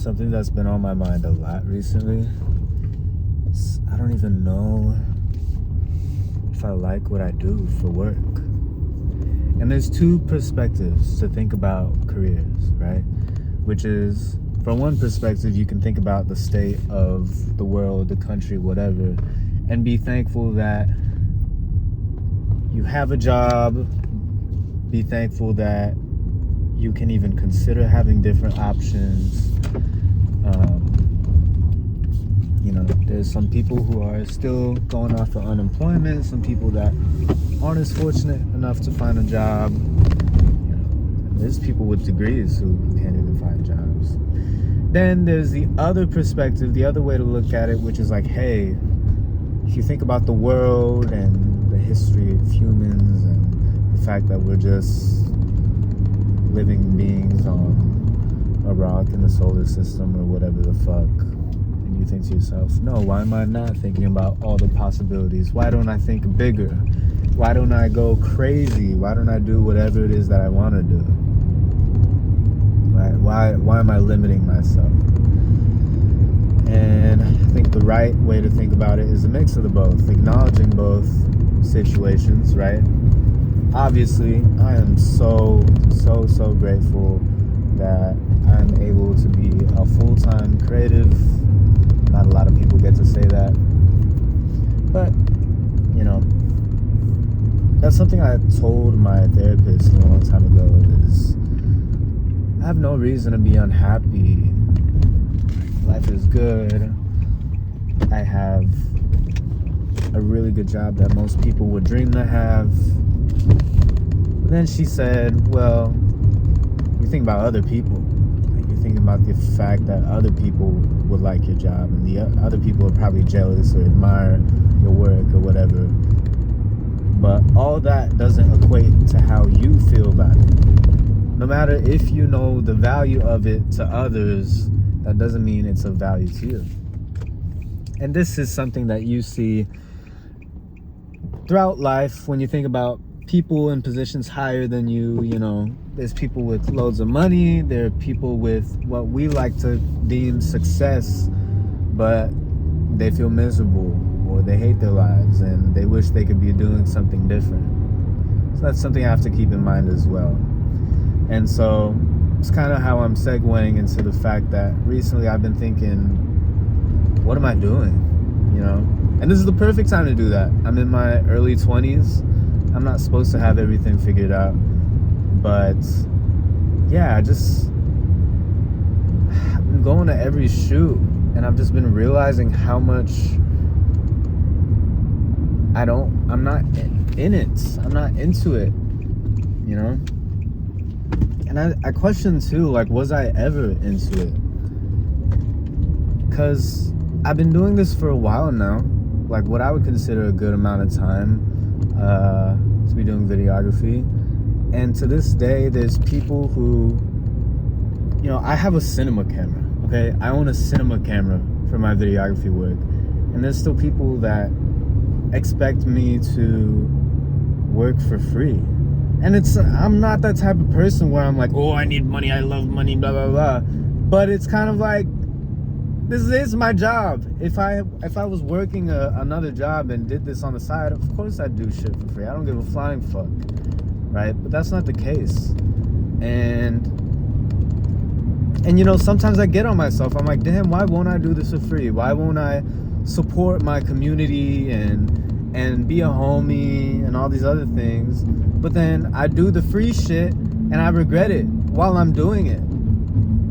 Something that's been on my mind a lot recently. I don't even know if I like what I do for work. And there's two perspectives to think about careers, right? Which is, from one perspective, you can think about the state of the world, the country, whatever, and be thankful that you have a job. Be thankful that you can even consider having different options. There's some people who are still going off of unemployment, some people that aren't as fortunate enough to find a job. There's people with degrees who can't even find jobs. Then there's the other perspective, the other way to look at it, which is like, hey, if you think about the world and the history of humans and the fact that we're just living beings on a rock in the solar system or whatever the fuck, and you think to yourself, no, why am I not thinking about all the possibilities? Why don't I think bigger? Why don't I go crazy? Why don't I do whatever it is that I want to do? Right? Why am I limiting myself? And I think the right way to think about it is a mix of the both, acknowledging both situations, right? Obviously, I am so grateful that I'm able to be a full-time creative. Not a lot of people get to say that. But, that's something I told my therapist a long time ago is I have no reason to be unhappy. Life is good. I have a really good job that most people would dream to have. Then she said, well, you think about other people. Like, you think about the fact that other people would like your job and the other people are probably jealous or admire your work or whatever. But all that doesn't equate to how you feel about it. No matter if you know the value of it to others, that doesn't mean it's of value to you. And this is something that you see throughout life when you think about people in positions higher than you. There's people with loads of money, there are people with what we like to deem success, but they feel miserable or they hate their lives and they wish they could be doing something different. So that's something I have to keep in mind as well. And so it's kind of how I'm segueing into the fact that recently I've been thinking, what am I doing? And this is the perfect time to do that. I'm in my early 20s. I'm not supposed to have everything figured out. But yeah, I've been going to every shoot and I've just been realizing how much I'm not in it. I'm not into it, And I question too, like, was I ever into it? Because I've been doing this for a while now, like what I would consider a good amount of time to be doing videography. And to this day, there's people who, I have a cinema camera, okay? I own a cinema camera for my videography work. And there's still people that expect me to work for free. And I'm not that type of person where I'm like, oh, I need money, I love money, blah, blah, blah. But it's kind of like, this is my job. If I was working another job and did this on the side, of course I'd do shit for free. I don't give a flying fuck, right? But that's not the case. And sometimes I get on myself. I'm like, damn, why won't I do this for free? Why won't I support my community and be a homie and all these other things? But then I do the free shit and I regret it while I'm doing it.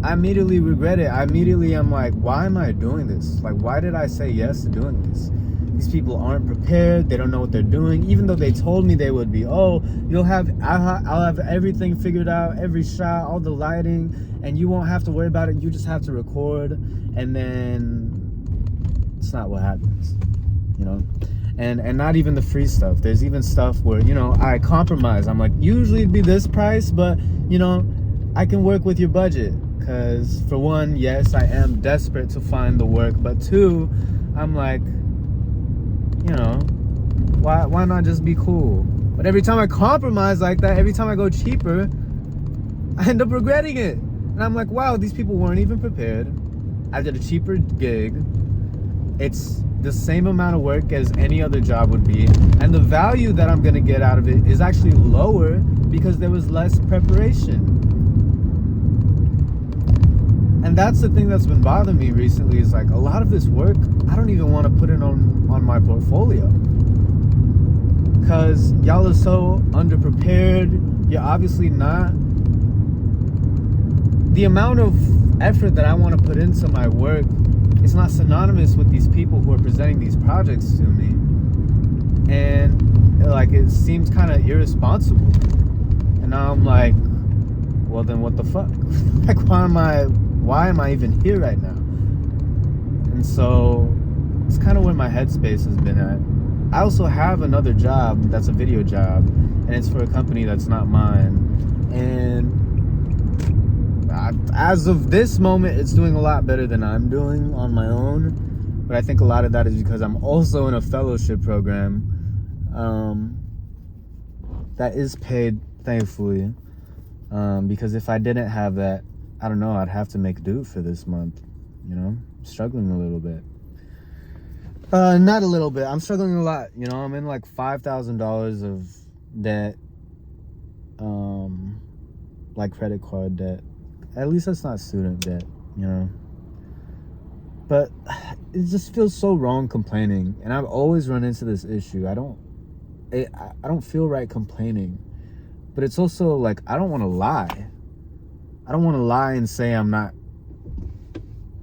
I immediately regret it. I'm like, why am I doing this? Like, why did I say yes to doing this? These people aren't prepared. They don't know what they're doing. Even though they told me they would be. Oh, I'll have everything figured out, every shot, all the lighting, and you won't have to worry about it. You just have to record. And then it's not what happens, And not even the free stuff. There's even stuff where, I compromise. I'm like, usually it'd be this price, but, I can work with your budget. Because for one, yes, I am desperate to find the work. But two, I'm like, why not just be cool? But every time I compromise like that, every time I go cheaper, I end up regretting it. And I'm like, wow, these people weren't even prepared. I did a cheaper gig. It's the same amount of work as any other job would be, and the value that I'm gonna get out of it is actually lower because there was less preparation. And that's the thing that's been bothering me recently, is like a lot of this work, I don't even want to put it on my portfolio. Because y'all are so underprepared. You're obviously not. The amount of effort that I want to put into my work is not synonymous with these people who are presenting these projects to me. And like, it seems kind of irresponsible. And now I'm like, well then what the fuck? Like, why am I even here right now? And so it's kind of where my headspace has been at. I also have another job that's a video job, and it's for a company that's not mine. And as of this moment, it's doing a lot better than I'm doing on my own. But I think a lot of that is because I'm also in a fellowship program that is paid, thankfully. Because if I didn't have that, I don't know, I'd have to make do for this month. You know, I'm struggling a little bit. Not a little bit. I'm struggling a lot. You know, I'm in like $5,000 of debt. Like credit card debt. At least that's not student debt, you know. But it just feels so wrong complaining. And I've always run into this issue. I don't feel right complaining. But it's also like, I don't want to lie. I don't want to lie and say I'm not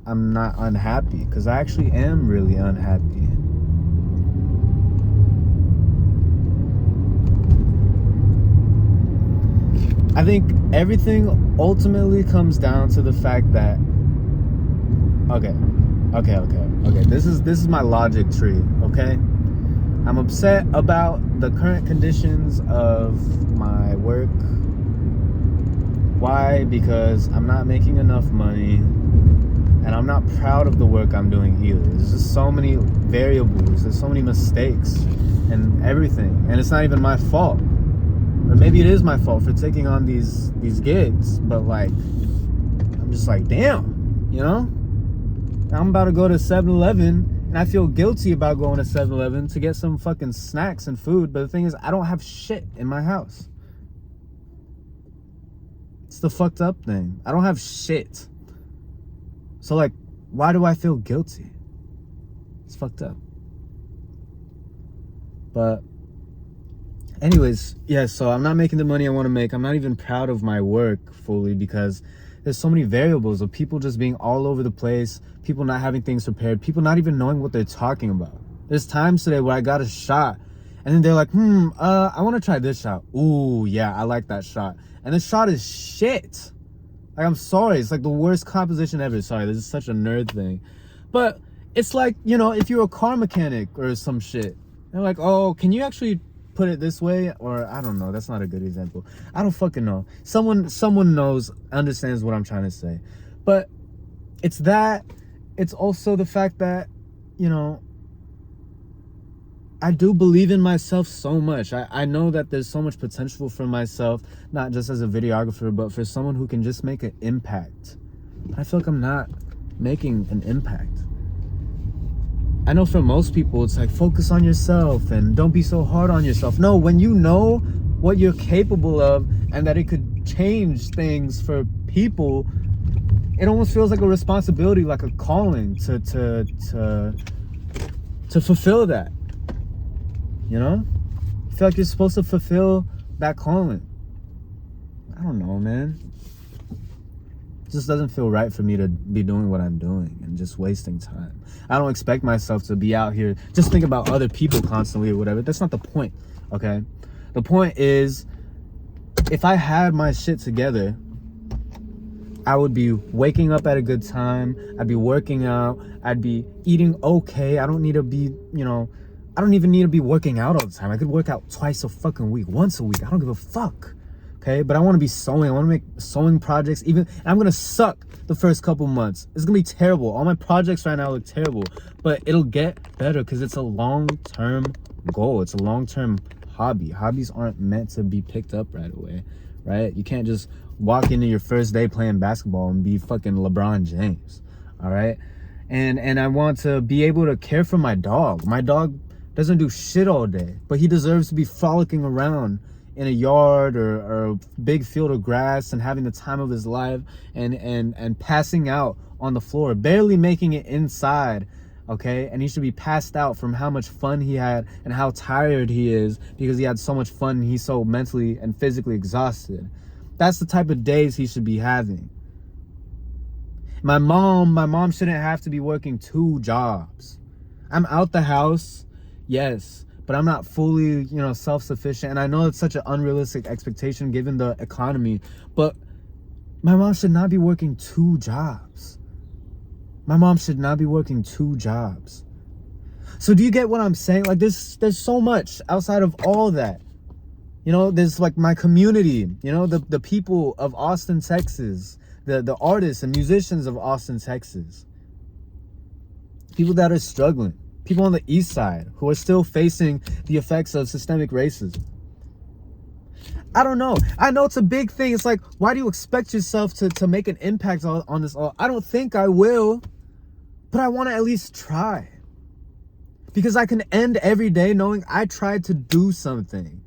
unhappy, because I actually am really unhappy. I think everything ultimately comes down to the fact that okay. This is my logic tree, okay? I'm upset about the current conditions of my work. Why? Because I'm not making enough money, and I'm not proud of the work I'm doing either. There's just so many variables, there's so many mistakes and everything, and it's not even my fault. Or maybe it is my fault for taking on these gigs, but like, I'm just like, damn, you know? I'm about to go to 7-Eleven, and I feel guilty about going to 7-Eleven to get some fucking snacks and food, but the thing is, I don't have shit in my house. It's the fucked up thing. I don't have shit. So like, why do I feel guilty? It's fucked up. But anyways, yeah, so I'm not making the money I want to make. I'm not even proud of my work fully, because there's so many variables of people just being all over the place, people not having things prepared, people not even knowing what they're talking about. There's times today where I got a shot, and then they're like, I want to try this shot. Ooh, yeah, I like that shot. And the shot is shit. Like, I'm sorry, it's like the worst composition ever. Sorry, this is such a nerd thing. But it's like, you know, if you're a car mechanic or some shit, they're like, oh, can you actually put it this way? Or I don't know, that's not a good example. I don't fucking know. Someone knows, understands what I'm trying to say. But it's that. It's also the fact that, you know, I do believe in myself so much. I know that there's so much potential for myself, not just as a videographer, but for someone who can just make an impact. I feel like I'm not making an impact. I know for most people, it's like, focus on yourself and don't be so hard on yourself. No, when you know what you're capable of and that it could change things for people, it almost feels like a responsibility, like a calling to fulfill that. You know? I feel like you're supposed to fulfill that calling. I don't know, man. It just doesn't feel right for me to be doing what I'm doing and just wasting time. I don't expect myself to be out here just think about other people constantly or whatever. That's not the point, okay? The point is, if I had my shit together, I would be waking up at a good time. I'd be working out. I'd be eating okay. I don't need to be, you know, I don't even need to be working out all the time. I could work out twice a fucking week, once a week. I don't give a fuck. Okay, but I want to be sewing. I want to make sewing projects. And I'm gonna suck the first couple months. It's gonna be terrible. All my projects right now look terrible, but it'll get better because it's a long-term goal. It's a long-term hobby. Hobbies aren't meant to be picked up right away, right? You can't just walk into your first day playing basketball and be fucking LeBron James. all right? And I want to be able to care for my dog. My dog doesn't do shit all day, but he deserves to be frolicking around in a yard or a big field of grass and having the time of his life, and passing out on the floor, barely making it inside, okay? And he should be passed out from how much fun he had and how tired he is because he had so much fun and he's so mentally and physically exhausted. That's the type of days he should be having. My mom shouldn't have to be working 2 jobs. I'm out the house, yes, but I'm not fully, self-sufficient. And I know it's such an unrealistic expectation given the economy, but my mom should not be working 2 jobs. My mom should not be working 2 jobs. So do you get what I'm saying? Like, there's so much outside of all that. There's like my community, the people of Austin, Texas, the artists and musicians of Austin, Texas. People that are struggling. People on the east side who are still facing the effects of systemic racism. I don't know. I know it's a big thing. It's like, why do you expect yourself to make an impact on this all? I don't think I will, but I want to at least try. Because I can end every day knowing I tried to do something.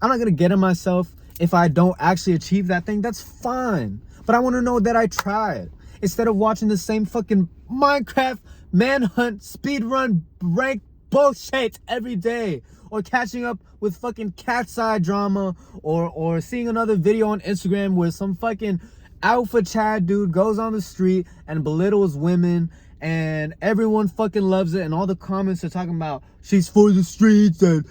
I'm not going to get on myself if I don't actually achieve that thing. That's fine. But I want to know that I tried. Instead of watching the same fucking Minecraft manhunt speedrun rank bullshit every day, or catching up with fucking cat's eye drama, or seeing another video on Instagram where some fucking alpha Chad dude goes on the street and belittles women and everyone fucking loves it and all the comments are talking about she's for the streets and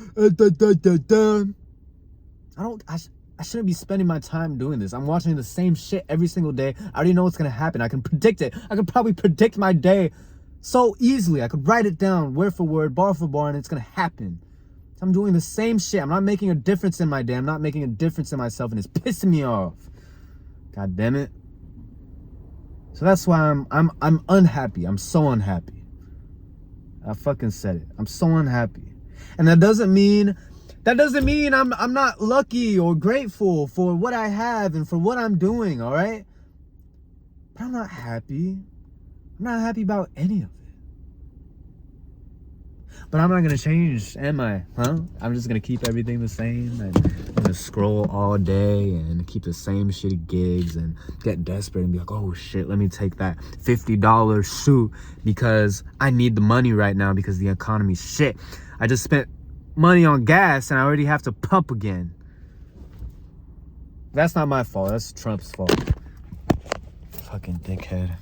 I shouldn't be spending my time doing this. I'm watching the same shit every single day. I already know what's gonna happen. I can predict it. I could probably predict my day so easily. I could write it down word for word, bar for bar, and it's gonna happen. So I'm doing the same shit. I'm not making a difference in my day. I'm not making a difference in myself, and it's pissing me off. God damn it. So that's why I'm unhappy. I'm so unhappy. I fucking said it. I'm so unhappy. And that doesn't mean I'm not lucky or grateful for what I have and for what I'm doing, all right? But I'm not happy. I'm not happy about any of it. But I'm not going to change, am I? Huh? I'm just going to keep everything the same, and I'm going to scroll all day and keep the same shitty gigs and get desperate and be like, oh shit, let me take that $50 shoot because I need the money right now because the economy's shit. I just spent money on gas and I already have to pump again. That's not my fault. That's Trump's fault. Fucking dickhead.